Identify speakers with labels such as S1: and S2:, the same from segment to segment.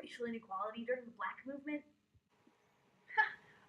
S1: racial inequality during the Black movement?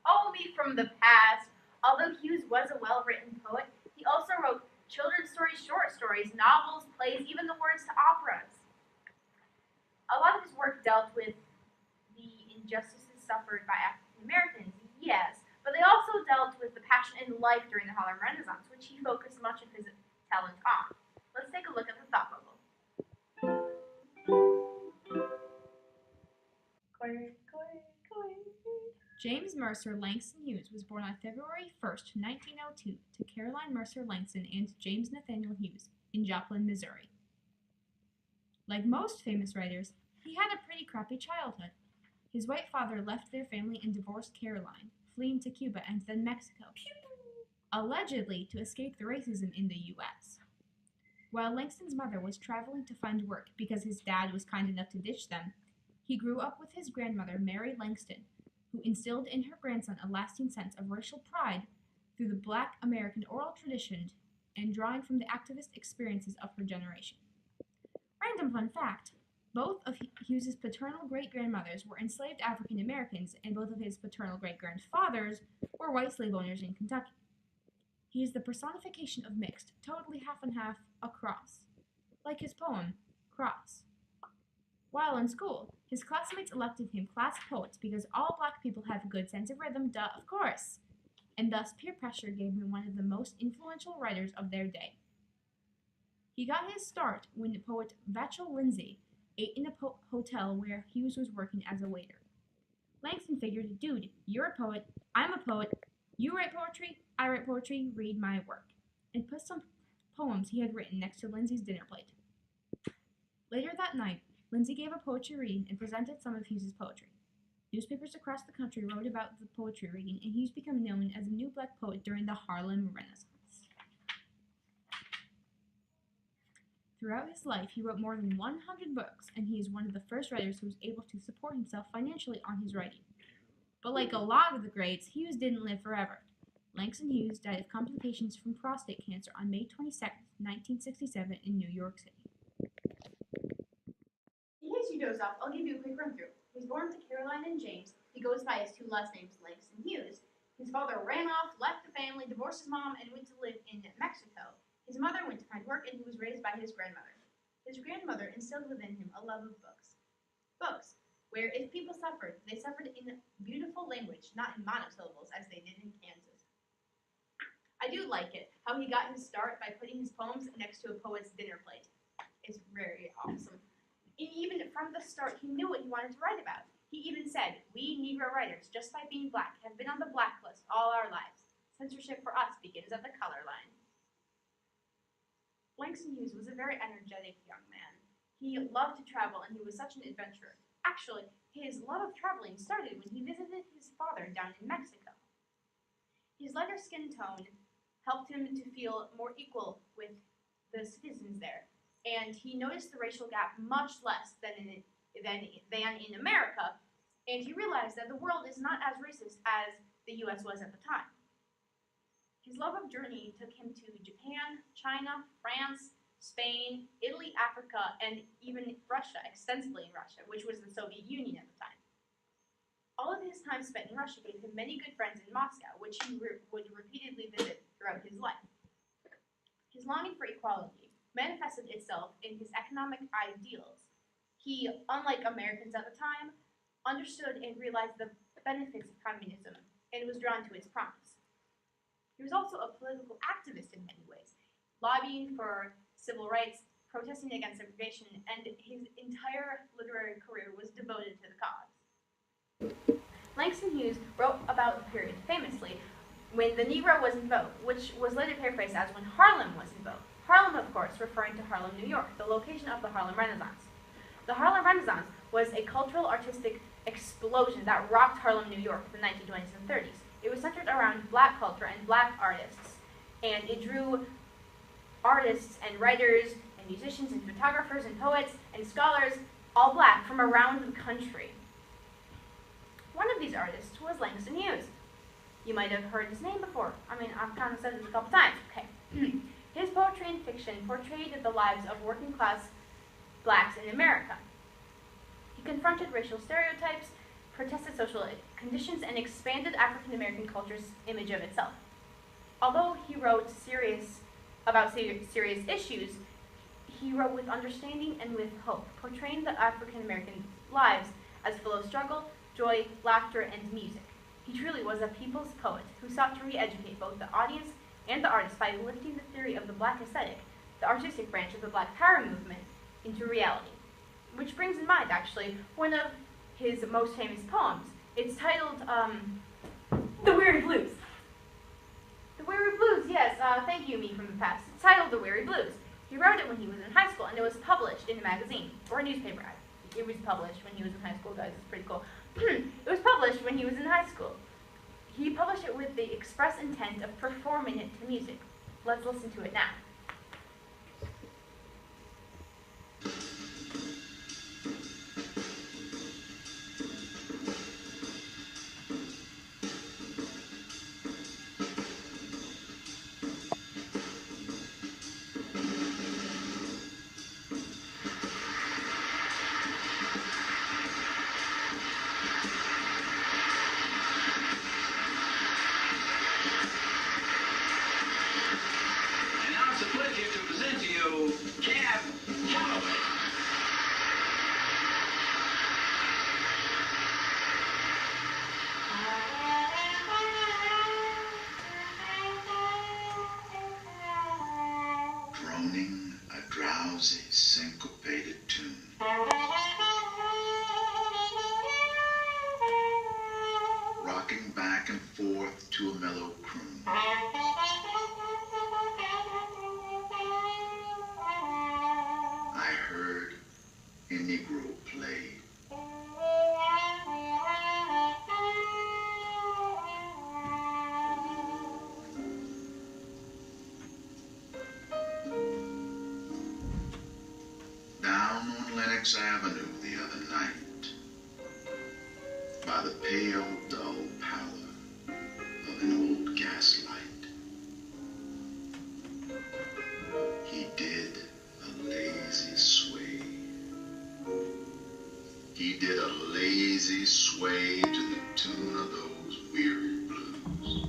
S2: Only from the past. Although Hughes was a well-written poet, he also wrote children's stories, short stories, novels, plays, even the words to operas. A lot of his work dealt with the injustices suffered by African Americans, yes, but they also dealt with the passion in life during the Harlem Renaissance, which he focused much of his talent on. Let's take a look at the thought bubble.
S3: James Mercer Langston Hughes was born on February 1st, 1902, to Caroline Mercer Langston and James Nathaniel Hughes in Joplin, Missouri. Like most famous writers, he had a pretty crappy childhood. His white father left their family and divorced Caroline, fleeing to Cuba and then Mexico, allegedly to escape the racism in the U.S. While Langston's mother was traveling to find work because his dad was kind enough to ditch them, he grew up with his grandmother, Mary Langston, who instilled in her grandson a lasting sense of racial pride through the Black American oral tradition and drawing from the activist experiences of her generation. Random fun fact, both of Hughes's paternal great-grandmothers were enslaved African Americans, and both of his paternal great-grandfathers were white slave owners in Kentucky. He is the personification of mixed, totally half and half, across, like his poem, Cross. While in school, his classmates elected him class poet because all Black people have a good sense of rhythm, duh, of course, and thus peer pressure gave him one of the most influential writers of their day. He got his start when poet Vachel Lindsay ate in a hotel where Hughes was working as a waiter. Langston figured, dude, you're a poet, I'm a poet, you write poetry, I write poetry, read my work, and put some poems he had written next to Lindsay's dinner plate. Later that night, Lindsay gave a poetry reading and presented some of Hughes's poetry. Newspapers across the country wrote about the poetry reading, and Hughes became known as a new Black poet during the Harlem Renaissance. Throughout his life, he wrote more than 100 books, and he is one of the first writers who was able to support himself financially on his writing. But like a lot of the greats, Hughes didn't live forever. Langston Hughes died of complications from prostate cancer on May 22, 1967 in New York City.
S2: In case you dozed off, I'll give you a quick run-through. He was born to Caroline and James. He goes by his two last names, Langston Hughes. His father ran off, left the family, divorced his mom, and went to live in Mexico. His mother went to find work, and he was raised by his grandmother. His grandmother instilled within him a love of books. Books, where if people suffered, they suffered in beautiful language, not in monosyllables, as they did in Kansas. I do like it, how he got his start by putting his poems next to a poet's dinner plate. It's very awesome. And even from the start, he knew what he wanted to write about. He even said, we Negro writers, just by being Black, have been on the blacklist all our lives. Censorship for us begins at the color line. Langston Hughes was a very energetic young man. He loved to travel, and he was such an adventurer. Actually, his love of traveling started when he visited his father down in Mexico. His lighter skin tone helped him to feel more equal with the citizens there, and he noticed the racial gap much less than in America, and he realized that the world is not as racist as the U.S. was at the time. His love of journey took him to Japan, China, France, Spain, Italy, Africa, and even Russia, extensively in Russia, which was the Soviet Union at the time. All of his time spent in Russia gave him many good friends in Moscow, which he would repeatedly visit throughout his life. His longing for equality manifested itself in his economic ideals. He, unlike Americans at the time, understood and realized the benefits of communism and was drawn to its promise. He was also a political activist in many ways, lobbying for civil rights, protesting against segregation, and his entire literary career was devoted to the cause. Langston Hughes wrote about the period famously when the Negro was in vogue, which was later paraphrased as when Harlem was in vogue. Harlem, of course, referring to Harlem, New York, the location of the Harlem Renaissance. The Harlem Renaissance was a cultural artistic explosion that rocked Harlem, New York in the 1920s and 30s. It was centered around Black culture and Black artists, and it drew artists and writers and musicians and photographers and poets and scholars, all Black, from around the country. One of these artists was Langston Hughes. You might have heard his name before. I mean, I've kind of said this a couple times. Okay. His poetry and fiction portrayed the lives of working-class Blacks in America. He confronted racial stereotypes, protested social conditions, and expanded African American culture's image of itself. Although he wrote about serious issues, he wrote with understanding and with hope, portraying the African American lives as full of struggle, joy, laughter, and music. He truly was a people's poet who sought to re-educate both the audience and the artist by lifting the theory of the Black aesthetic, the artistic branch of the Black Power movement, into reality. Which brings in mind, actually, one of his most famous poems. It's titled, The Weary Blues. The Weary Blues, yes, thank you, me from the past. It's titled The Weary Blues. He wrote it when he was in high school, and it was published in a magazine, or a newspaper. It was published when he was in high school, guys, it's pretty cool. It was published when he was in high school. He published it with the express intent of performing it to music. Let's listen to it now.
S4: Droning a drowsy, syncopated tune. Rocking back and forth to a mellow croon. I heard a Negro play. Down on Lenox Avenue the other night, by the pale, dull pallor of an old gaslight, he did a lazy sway. He did a lazy sway to the tune of those weary blues.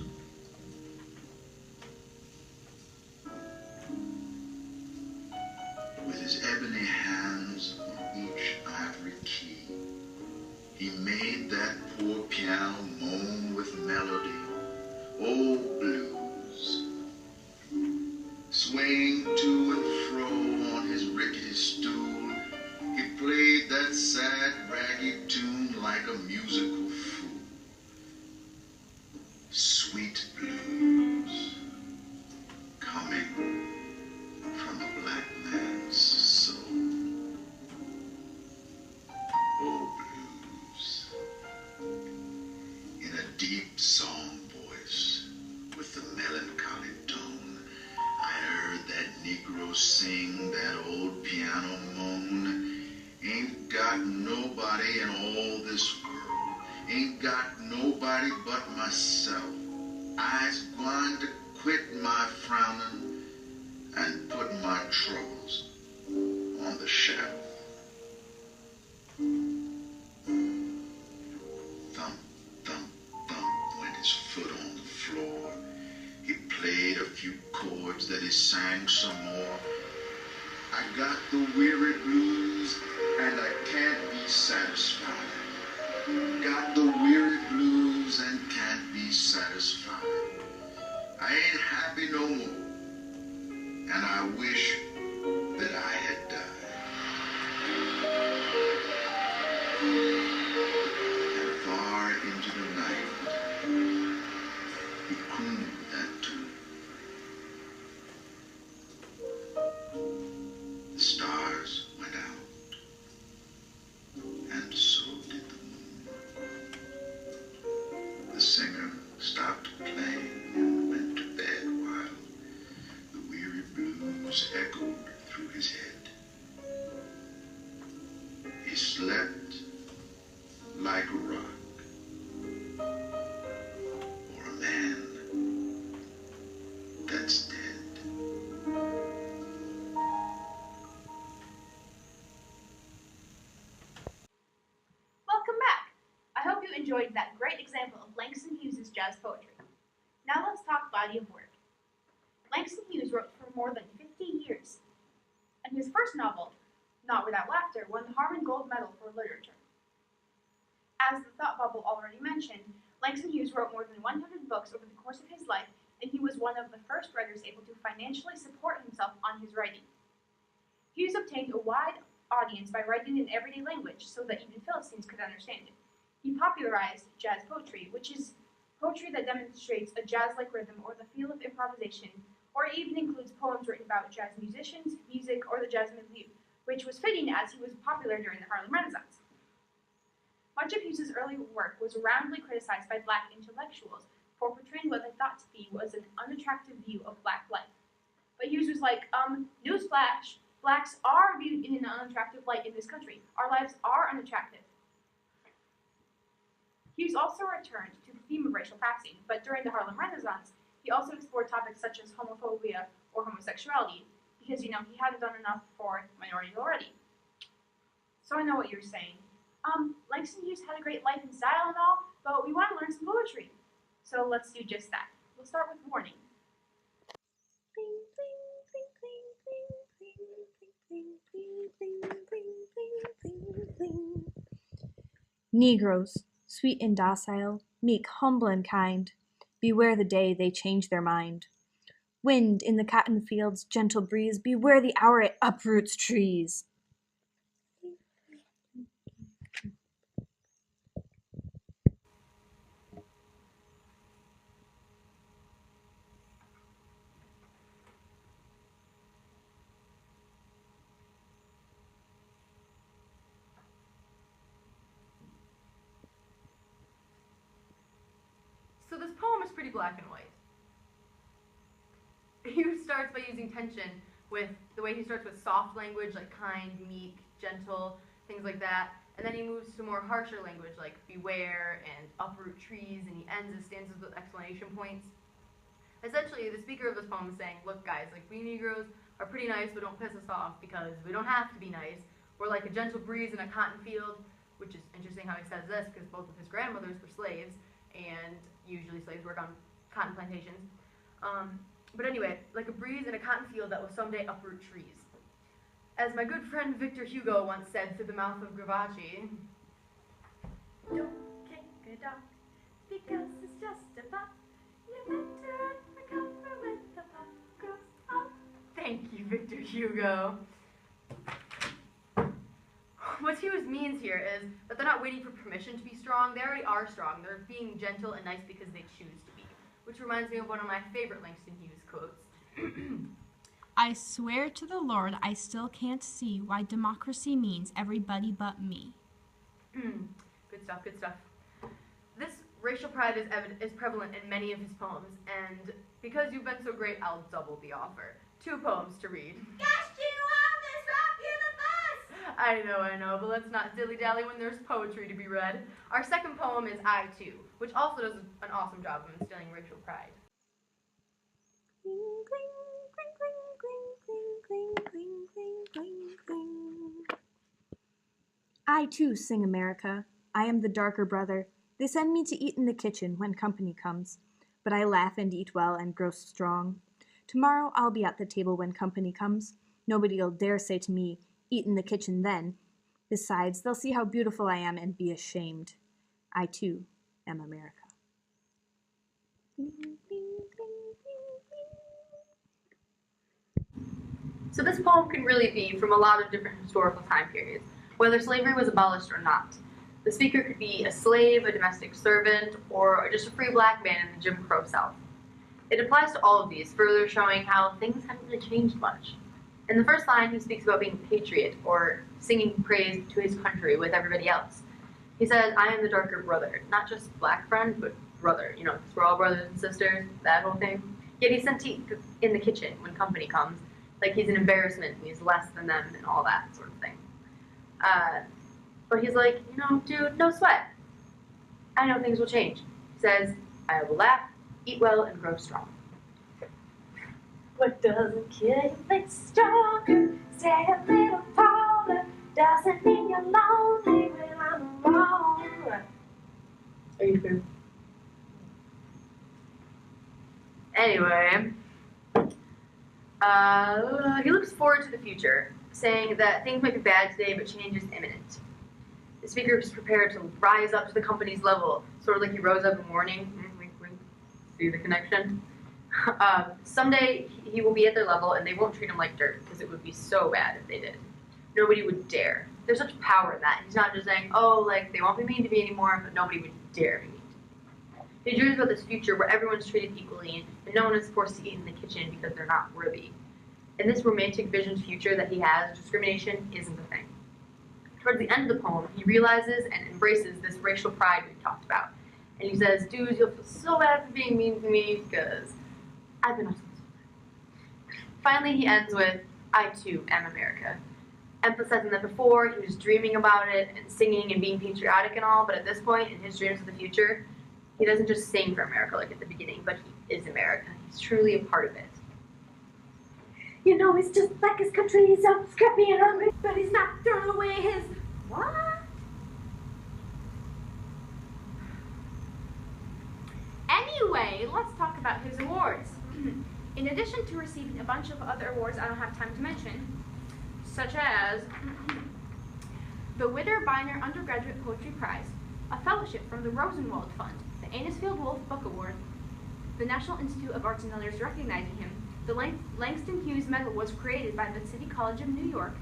S4: With his ebony hands on each ivory key, he made that poor piano moan with melody. Oh, blues. Swaying to and fro on his rickety stool, he played that sad, raggy tune like a musical fool. Sweet blues, coming from a black man's soul. Oh, blues. In a deep song voice with the melancholy tone, I heard that Negro sing that old piano moan. Ain't got nobody in all this world, ain't got nobody but myself. I's going to quit my frowning and put my troubles on the shelf. Thump, thump, thump went his foot on the floor. He played a few chords that he sang some more. I got the weary blues and I can't be satisfied. Got the weary blues and can't be satisfied. I ain't happy no more, and I wish that I had died. And far into the night, he crooned that tune. The stars went out, and so did the moon. The singer stopped playing and went to bed while the weary blues echoed
S2: enjoyed that great example of Langston Hughes' jazz poetry. Now let's talk body of work. Langston Hughes wrote for more than 50 years, and his first novel, Not Without Laughter, won the Harmon Gold Medal for Literature. As the Thought Bubble already mentioned, Langston Hughes wrote more than 100 books over the course of his life, and he was one of the first writers able to financially support himself on his writing. Hughes obtained a wide audience by writing in everyday language so that even Philistines could understand it. He popularized jazz poetry, which is poetry that demonstrates a jazz-like rhythm or the feel of improvisation, or even includes poems written about jazz musicians, music, or the jazz milieu, which was fitting as he was popular during the Harlem Renaissance. Much of Hughes' early work was roundly criticized by black intellectuals for portraying what they thought to be was an unattractive view of black life. But Hughes was like, newsflash, blacks are viewed in an unattractive light in this country. Our lives are unattractive. Hughes also returned to the theme of racial passing, but during the Harlem Renaissance, he also explored topics such as homophobia or homosexuality, because, he hadn't done enough for minorities already. So I know what you're saying. Langston Hughes had a great life and style and all, but we want to learn some poetry. So let's do just that. We'll start with warning.
S5: Negroes, sweet and docile, meek, humble and kind, beware the day they change their mind. Wind in the cotton fields, gentle breeze, beware the hour it uproots trees.
S6: So this poem is pretty black and white. Hughes starts by using tension with the way he starts with soft language like kind, meek, gentle, things like that, and then he moves to more harsher language like beware and uproot trees, and he ends his stanzas with exclamation points. Essentially, the speaker of this poem is saying, look guys, like we Negroes are pretty nice, but don't piss us off because we don't have to be nice. We're like a gentle breeze in a cotton field, which is interesting how he says this because both of his grandmothers were slaves, and usually slaves work on cotton plantations. But anyway, like a breeze in a cotton field that will someday uproot trees. As my good friend Victor Hugo once said through the mouth of Gravachi,
S2: Don't kick a dog because it's just a pup. You better recover when the pup grows up.
S6: thank you, Victor Hugo. What Hughes means here is that they're not waiting for permission to be strong. They already are strong. They're being gentle and nice because they choose to be. Which reminds me of one of my favorite Langston Hughes quotes.
S3: I swear to the Lord I still can't see why democracy means everybody but me.
S6: Good stuff, good stuff. This racial pride is prevalent in many of his poems, and because you've been so great, I'll double the offer. 2 poems to read.
S1: Gosh, you all disrupt you the bus!
S6: I know, but let's not dilly-dally when there's poetry to be read. Our second poem is I Too, which also does an awesome job of instilling racial pride.
S5: I too sing America. I am the darker brother. They send me to eat in the kitchen when company comes, but I laugh and eat well and grow strong. Tomorrow I'll be at the table when company comes. Nobody'll dare say to me, eat in the kitchen then. Besides, they'll see how beautiful I am and be ashamed. I too am America.
S6: So this poem can really be from a lot of different historical time periods, whether slavery was abolished or not. The speaker could be a slave, a domestic servant, or just a free black man in the Jim Crow South. It applies to all of these, further showing how things haven't really changed much. In the first line, he speaks about being a patriot, or singing praise to his country with everybody else. He says, I am the darker brother, not just black friend, but brother, because we're all brothers and sisters, that whole thing. Yet he's sent to eat in the kitchen when company comes, like he's an embarrassment and he's less than them and all that sort of thing. But he's like, dude, no sweat. I know things will change. He says, I will laugh, eat well, and grow strong.
S1: What doesn't kill you makes you stronger. Stay a little taller. Doesn't mean you're lonely when I'm wrong.
S6: Are you sure? Anyway, he looks forward to the future, saying that things might be bad today, but change is imminent. The speaker is prepared to rise up to the company's level, sort of like he rose up in the morning. Wink, wink. See the connection? Someday he will be at their level, and they won't treat him like dirt, because it would be so bad if they did. Nobody would dare. There's such power in that. He's not just saying, oh, like, they won't be mean to me anymore, but nobody would dare be mean to me. He dreams about this future where everyone's treated equally, and no one is forced to eat in the kitchen because they're not worthy. In this romantic visioned future that he has, discrimination isn't a thing. Towards the end of the poem, he realizes and embraces this racial pride we've talked about. And he says, dudes, you'll feel so bad for being mean to me because I've been responsible. Finally, he ends with, I too am America. Emphasizing that before, he was dreaming about it and singing and being patriotic and all, but at this point, in his dreams of the future, he doesn't just sing for America like at the beginning, but he is America. He's truly a part of it.
S1: You know, he's just like his country, he's out scrappy and hungry, but he's not throwing away his... What?
S2: Anyway, let's talk about his awards. In addition to receiving a bunch of other awards I don't have time to mention, such as the Witter Bynner Undergraduate Poetry Prize, a fellowship from the Rosenwald Fund, the Anisfield Wolf Book Award, the National Institute of Arts and Letters recognizing him, the Langston Hughes Medal was created by the City College of New York,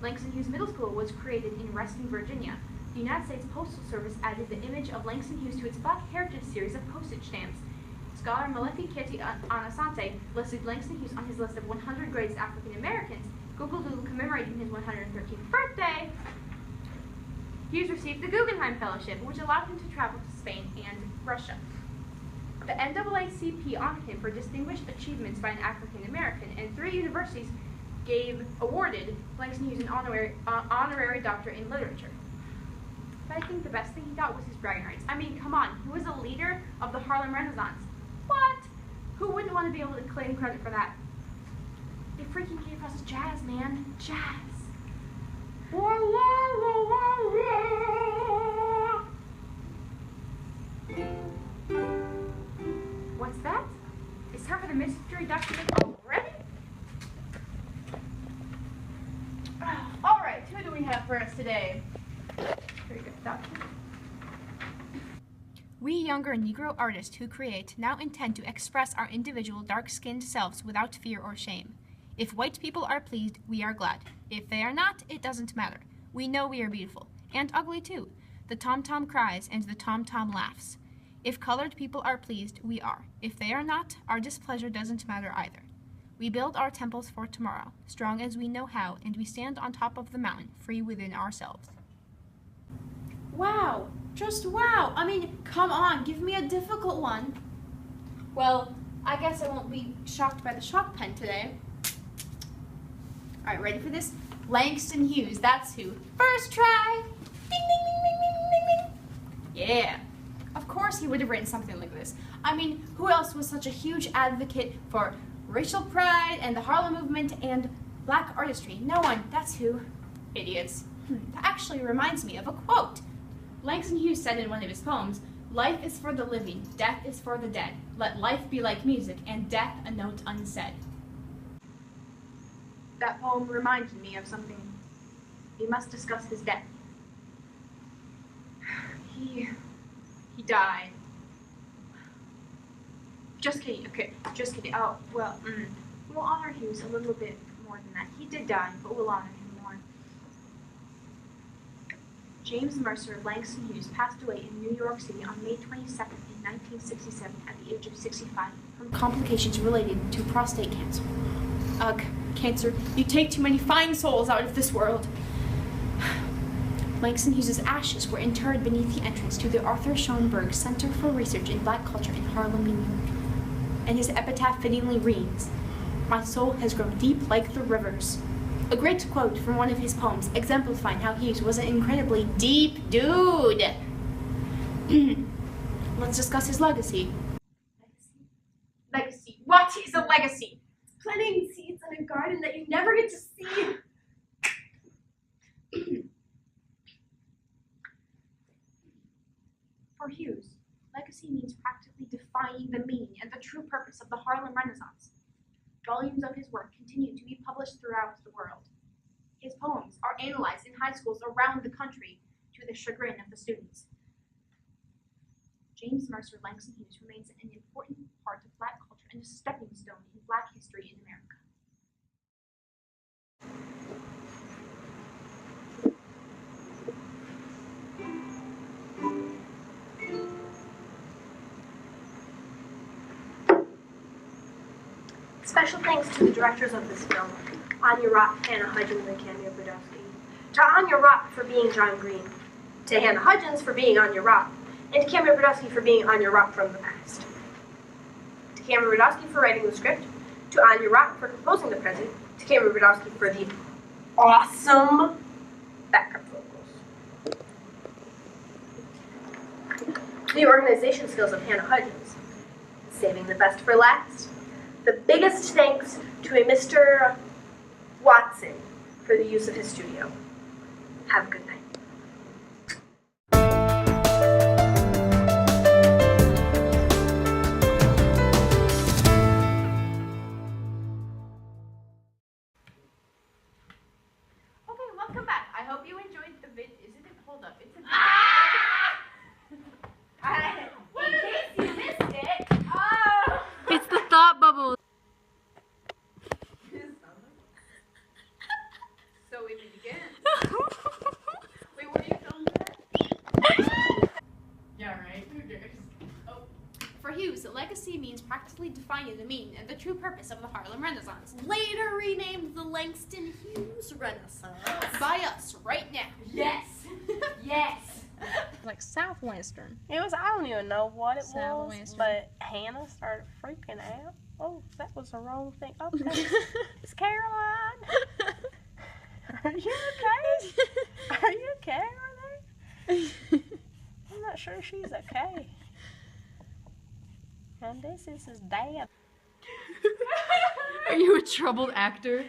S2: Langston Hughes Middle School was created in Reston, Virginia, the United States Postal Service added the image of Langston Hughes to its Black Heritage series of postage stamps. Scholar Malefi Kitty Anasante listed Langston Hughes on his list of 100 greatest African Americans. Google Doodle commemorating his 113th birthday. Hughes received the Guggenheim Fellowship, which allowed him to travel to Spain and Russia. The NAACP honored him for distinguished achievements by an African American, and 3 universities awarded Langston Hughes an honorary doctorate in literature. But I think the best thing he got was his bragging rights. I mean, come on, he was a leader of the Harlem Renaissance. What? Who wouldn't want to be able to claim credit for that? They freaking gave us jazz, man. Jazz. What's that? It's time for the mystery document already? Alright, who do we have for us today? Very good document.
S3: We younger Negro artists who create now intend to express our individual dark-skinned selves without fear or shame. If white people are pleased, we are glad. If they are not, it doesn't matter. We know we are beautiful, and ugly too. The tom-tom cries and the tom-tom laughs. If colored people are pleased, we are. If they are not, our displeasure doesn't matter either. We build our temples for tomorrow, strong as we know how, and we stand on top of the mountain, free within ourselves.
S7: Wow, just wow. I mean, come on, give me a difficult one.
S3: Well, I guess I won't be shocked by the shock pen today. All right, ready for this? Langston Hughes, that's who. First try. Ding, ding, ding, ding, ding, ding, ding. Yeah. Of course he would have written something like this. I mean, who else was such a huge advocate for racial pride and the Harlem movement and black artistry? No one. That's who. Idiots. That actually reminds me of a quote. Langston Hughes said in one of his poems, "Life is for the living, death is for the dead. Let life be like music, and death a note unsaid."
S2: That poem reminded me of something. We must discuss his death. He died. Just kidding, okay, just kidding. Oh, well, we'll honor Hughes a little bit more than that. He did die, but we'll honor him more. James Mercer Langston Hughes passed away in New York City on May 22nd in 1967 at the age of 65 from
S7: Complications related to prostate cancer. Ugh, cancer, you take too many fine souls out of this world. Langston Hughes' ashes were interred beneath the entrance to the Arthur Schoenberg Center for Research in Black Culture in Harlem, New York. And his epitaph fittingly reads, "My soul has grown deep like the rivers." A great quote from one of his poems exemplifying how Hughes was an incredibly deep dude. Let's discuss his legacy.
S2: legacy. What is a legacy?
S1: Planting seeds in a garden that you never get to see.
S2: For Hughes,
S7: legacy means practically defining the meaning and the true purpose of the Harlem Renaissance. Volumes of his work continue to be published throughout the world. His poems are analyzed in high schools around the country to the chagrin of the students. James Mercer Langston Hughes remains an important part of Black culture and a stepping stone in Black history in America.
S8: Special thanks to the directors of this film, Anya Rock, Hannah Hudgens, and Camille Brodowski. To Anya Rock for being John Green, to Hannah Hudgens for being Anya Rock, and to Camille Brodowski for being Anya Rock from the past. To Camille Brodowski for writing the script, to Anya Rock for composing the present, to Camille Brodowski for the awesome backup vocals. The organization skills of Hannah Hudgens, saving the best for last. The biggest thanks to a Mr. Watson for the use of his studio. Have a good night.
S2: Okay, welcome back. I hope you enjoyed the vid. Hold up. It's a video. In case you missed it. Oh!
S6: It's the thought bubble.
S2: So we begin. Wait, what are you filming that? Yeah, right. Who cares? Oh.
S7: For Hughes, the legacy means practically defining the meaning and the true purpose of the Harlem Renaissance.
S1: Later renamed the Langston Hughes Renaissance.
S7: By us, right now.
S2: Yes. Yes.
S3: Like Southwestern.
S9: It was, I don't even know what it was,
S3: Southwestern.
S9: but Hannah started freaking out. Oh, that was the wrong thing. Okay. It's Caroline. Are you okay? Are you okay over there? I'm not sure she's okay. And this is his dad.
S6: Are you a troubled actor?